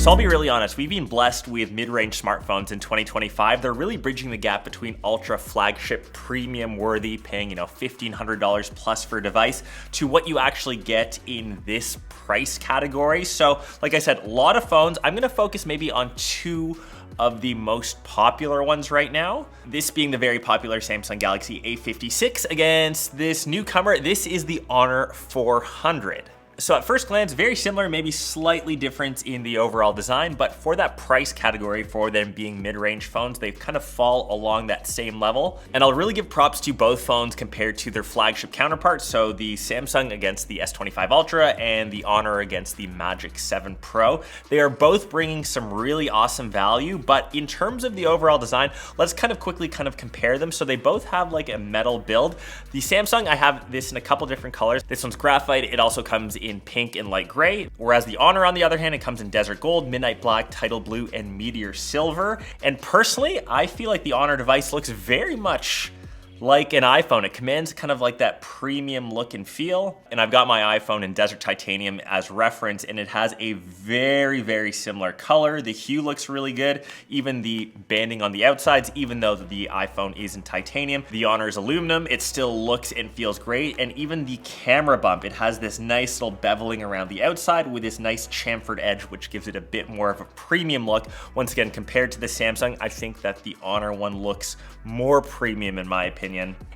So I'll be really honest, we've been blessed with mid-range smartphones in 2025. They're really bridging the gap between ultra flagship premium worthy, paying, $1,500 plus for a device, to what you actually get in this price category. So like I said, a lot of phones. I'm gonna focus maybe on two of the most popular ones right now. This being the very popular Samsung Galaxy A56 against this newcomer. This is the Honor 400. So at first glance, very similar, maybe slightly different in the overall design, but for that price category, for them being mid-range phones, they kind of fall along that same level. And I'll really give props to both phones compared to their flagship counterparts. So the Samsung against the S25 Ultra and the Honor against the Magic 7 Pro. They are both bringing some really awesome value, but in terms of the overall design, let's quickly compare them. So they both have like a metal build. The Samsung, I have this in a couple different colors. This one's graphite. It also comes in pink and light gray, whereas the Honor, on the other hand, it comes in desert gold, midnight black, tidal blue, and meteor silver. And personally, I feel like the Honor device looks very much like an iPhone. It commands kind of like that premium look and feel. And I've got my iPhone in desert titanium as reference, and it has a very, very similar color. The hue looks really good. Even the banding on the outsides, even though the iPhone is in titanium, the Honor is aluminum, it still looks and feels great. And even the camera bump, it has this nice little beveling around the outside with this nice chamfered edge, which gives it a bit more of a premium look. Once again, compared to the Samsung, I think that the Honor one looks more premium in my opinion.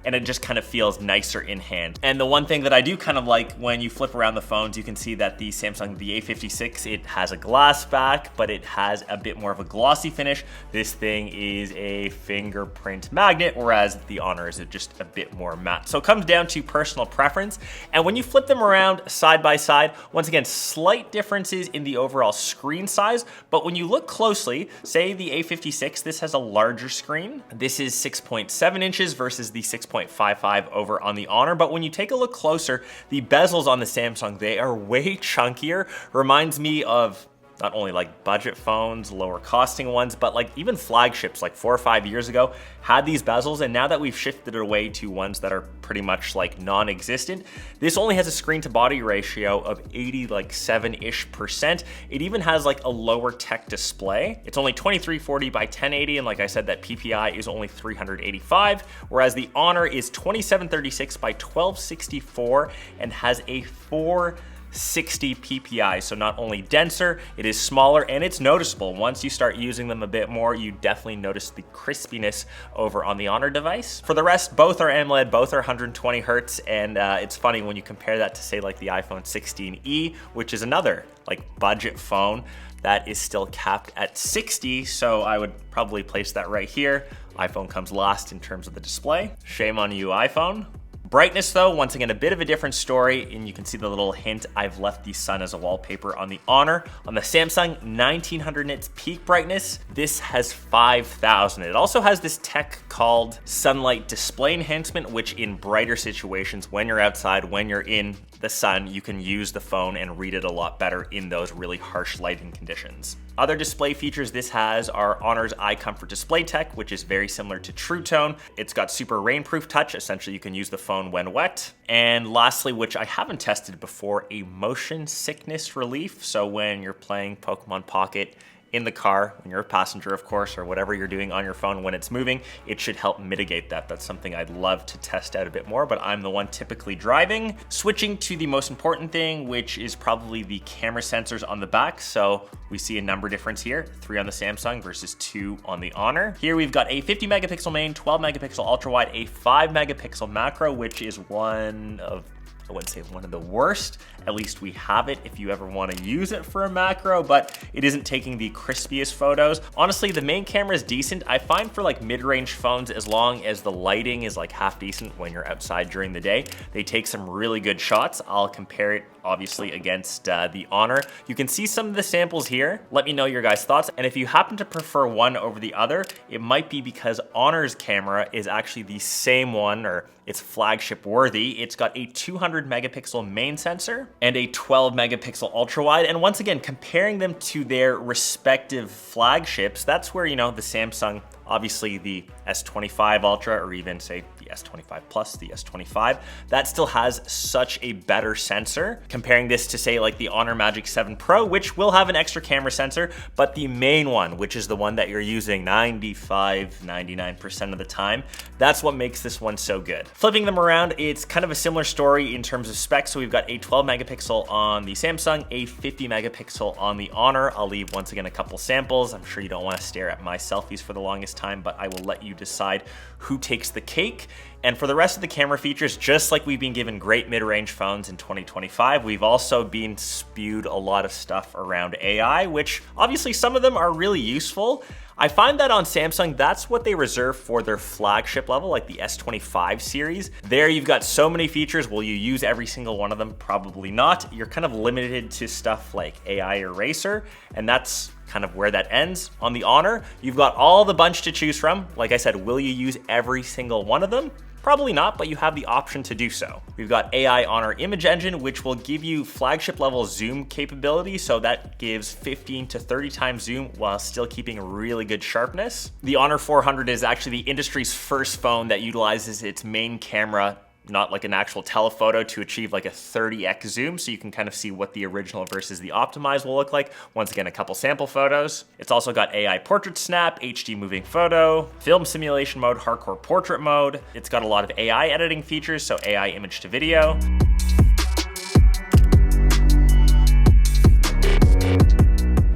And it just kind of feels nicer in hand. And the one thing that I do kind of like, when you flip around the phones, you can see that the Samsung, the A56, it has a glass back, but it has a bit more of a glossy finish. This thing is a fingerprint magnet, whereas the Honor is just a bit more matte. So it comes down to personal preference. And when you flip them around side by side, once again, slight differences in the overall screen size. But when you look closely, say the A56, this has a larger screen. This is 6.7 inches versus the 6.55 over on the Honor. But when you take a look closer, the bezels on the Samsung, they are way chunkier. Reminds me of not only like budget phones, lower costing ones, but like even flagships like 4 or 5 years ago had these bezels. And now that we've shifted it away to ones that are pretty much like non-existent, this only has a screen to body ratio of 87-ish%. It even has like a lower tech display. It's only 2340 by 1080. And like I said, that PPI is only 385, whereas the Honor is 2736 by 1264 and has a 460 PPI. So not only denser, it is smaller, and it's noticeable. Once you start using them a bit more, you definitely notice the crispiness over on the Honor device. For the rest, both are AMOLED, both are 120 Hertz, and it's funny when you compare that to say like the iPhone 16e, which is another like budget phone that is still capped at 60. So I would probably place that right here. iPhone comes last in terms of the display. Shame on you, iPhone. Brightness though, once again, a bit of a different story, and you can see the little hint, I've left the sun as a wallpaper on the Honor. On the Samsung, 1900 nits peak brightness. This has 5000. It also has this tech called sunlight display enhancement, which in brighter situations, when you're outside, when you're in the sun, you can use the phone and read it a lot better in those really harsh lighting conditions. Other display features this has are Honor's Eye Comfort display tech, which is very similar to True Tone. It's got super rainproof touch. Essentially, you can use the phone when wet. And lastly, which I haven't tested before, a motion sickness relief. So when you're playing Pokemon Pocket in the car, when you're a passenger, of course, or whatever you're doing on your phone when it's moving, it should help mitigate that. That's something I'd love to test out a bit more, but I'm the one typically driving. Switching to the most important thing, which is probably the camera sensors on the back. So we see a number difference here, 3 on the Samsung versus 2 on the Honor. Here we've got a 50 megapixel main, 12 megapixel ultra wide, a 5 megapixel macro, which is I wouldn't say one of the worst. At least we have it if you ever want to use it for a macro, but it isn't taking the crispiest photos. Honestly, the main camera is decent. I find for like mid-range phones, as long as the lighting is like half decent when you're outside during the day, they take some really good shots. I'll compare it obviously against the Honor. You can see some of the samples here. Let me know your guys' thoughts. And if you happen to prefer one over the other, it might be because Honor's camera is actually the same one, or it's flagship worthy. It's got a 200 megapixel main sensor and a 12 megapixel ultra wide. And once again, comparing them to their respective flagships, that's where, the Samsung, obviously the S25 Ultra, or even say the S25 Plus, the S25, that still has such a better sensor. Comparing this to say like the Honor Magic 7 Pro, which will have an extra camera sensor, but the main one, which is the one that you're using 99% of the time, that's what makes this one so good. Flipping them around, it's kind of a similar story in terms of specs. So we've got a 12 megapixel on the Samsung, a 50 megapixel on the Honor. I'll leave once again a couple samples. I'm sure you don't want to stare at my selfies for the longest time, but I will let you decide who takes the cake. And for the rest of the camera features, just like we've been given great mid-range phones in 2025, we've also been spewed a lot of stuff around AI, which obviously some of them are really useful. I find that on Samsung, that's what they reserve for their flagship level, like the S25 series. There you've got so many features. Will you use every single one of them? Probably not. You're kind of limited to stuff like AI Eraser, and that's kind of where that ends. On the Honor, you've got all the bunch to choose from. Like I said, will you use every single one of them? Probably not, but you have the option to do so. We've got AI Honor Image Engine, which will give you flagship level zoom capability. So that gives 15 to 30 times zoom while still keeping really good sharpness. The Honor 400 is actually the industry's first phone that utilizes its main camera, not like an actual telephoto, to achieve like a 30x zoom, so you can kind of see what the original versus the optimized will look like. Once again, a couple sample photos. It's also got AI Portrait Snap, HD Moving Photo, Film Simulation Mode, Hardcore Portrait Mode. It's got a lot of AI editing features, so AI image to video.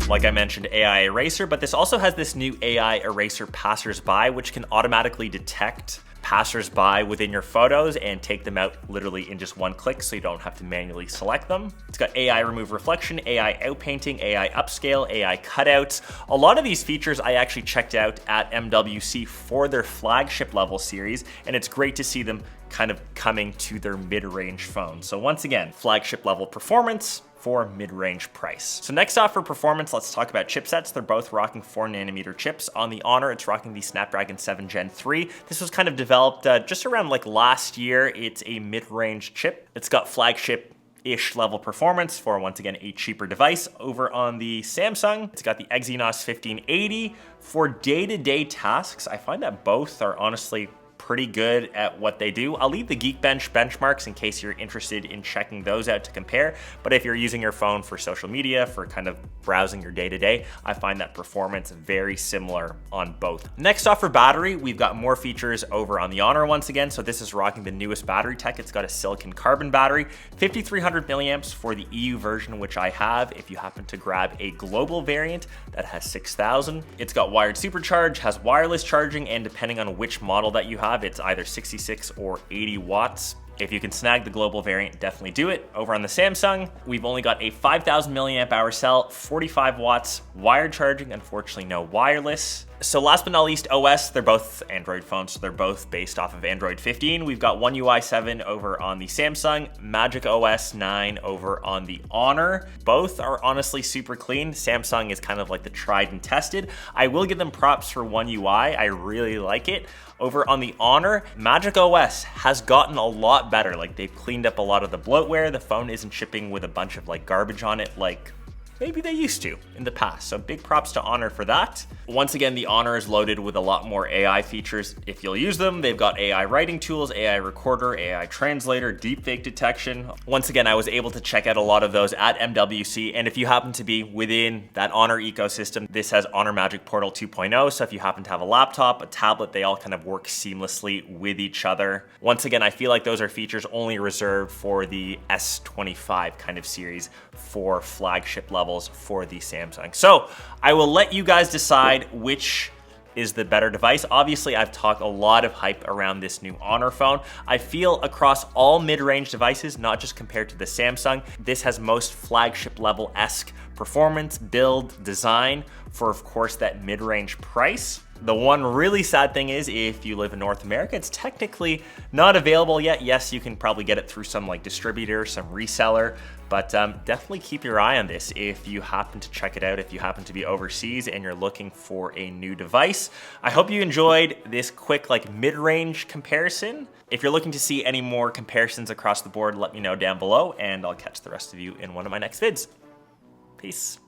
Like I mentioned, AI Eraser, but this also has this new AI Eraser Passersby, which can automatically detect passersby within your photos and take them out literally in just one click, so you don't have to manually select them. It's got AI Remove Reflection, AI Outpainting, AI Upscale, AI Cutouts. A lot of these features I actually checked out at MWC for their flagship level series, and it's great to see them kind of coming to their mid-range phone. So once again, flagship level performance for mid-range price. So next off for performance, let's talk about chipsets. They're both rocking 4nm chips. On the Honor, it's rocking the Snapdragon 7 Gen 3. This was kind of developed just around like last year. It's a mid-range chip. It's got flagship-ish level performance for, once again, a cheaper device. Over on the Samsung, it's got the Exynos 1580. For day-to-day tasks, I find that both are honestly pretty good at what they do. I'll leave the Geekbench benchmarks in case you're interested in checking those out to compare. But if you're using your phone for social media, for kind of browsing your day-to-day, I find that performance very similar on both. Next off for battery, we've got more features over on the Honor once again. So this is rocking the newest battery tech. It's got a silicon carbon battery, 5,300 milliamps for the EU version, which I have. If you happen to grab a global variant, that has 6,000. It's got wired supercharge, has wireless charging, and depending on which model that you have, it's either 66 or 80 watts. If you can snag the global variant, definitely do it. Over on the Samsung, we've only got a 5,000 milliamp hour cell, 45 watts, wired charging, unfortunately no wireless. So last but not least, OS, they're both Android phones, so they're both based off of Android 15. We've got One UI 7 over on the Samsung, Magic OS 9 over on the Honor. Both are honestly super clean. Samsung is kind of like the tried and tested. I will give them props for One UI. I really like it. Over on the Honor, Magic OS has gotten a lot better. Like, they've cleaned up a lot of the bloatware. The phone isn't shipping with a bunch of like garbage on it like maybe they used to in the past. So big props to Honor for that. Once again, the Honor is loaded with a lot more AI features if you'll use them. They've got AI writing tools, AI recorder, AI translator, deepfake detection. Once again, I was able to check out a lot of those at MWC. And if you happen to be within that Honor ecosystem, this has Honor Magic Portal 2.0. So if you happen to have a laptop, a tablet, they all kind of work seamlessly with each other. Once again, I feel like those are features only reserved for the S25 kind of series for flagship levels for the Samsung. So I will let you guys decide which is the better device. Obviously, I've talked a lot of hype around this new Honor phone. I feel across all mid-range devices, not just compared to the Samsung, this has most flagship level-esque performance, build, design for, of course, that mid-range price. The one really sad thing is if you live in North America, it's technically not available yet. Yes, you can probably get it through some like distributor, some reseller, but definitely keep your eye on this if you happen to check it out, if you happen to be overseas and you're looking for a new device. I hope you enjoyed this quick like mid-range comparison. If you're looking to see any more comparisons across the board, let me know down below and I'll catch the rest of you in one of my next vids. Peace.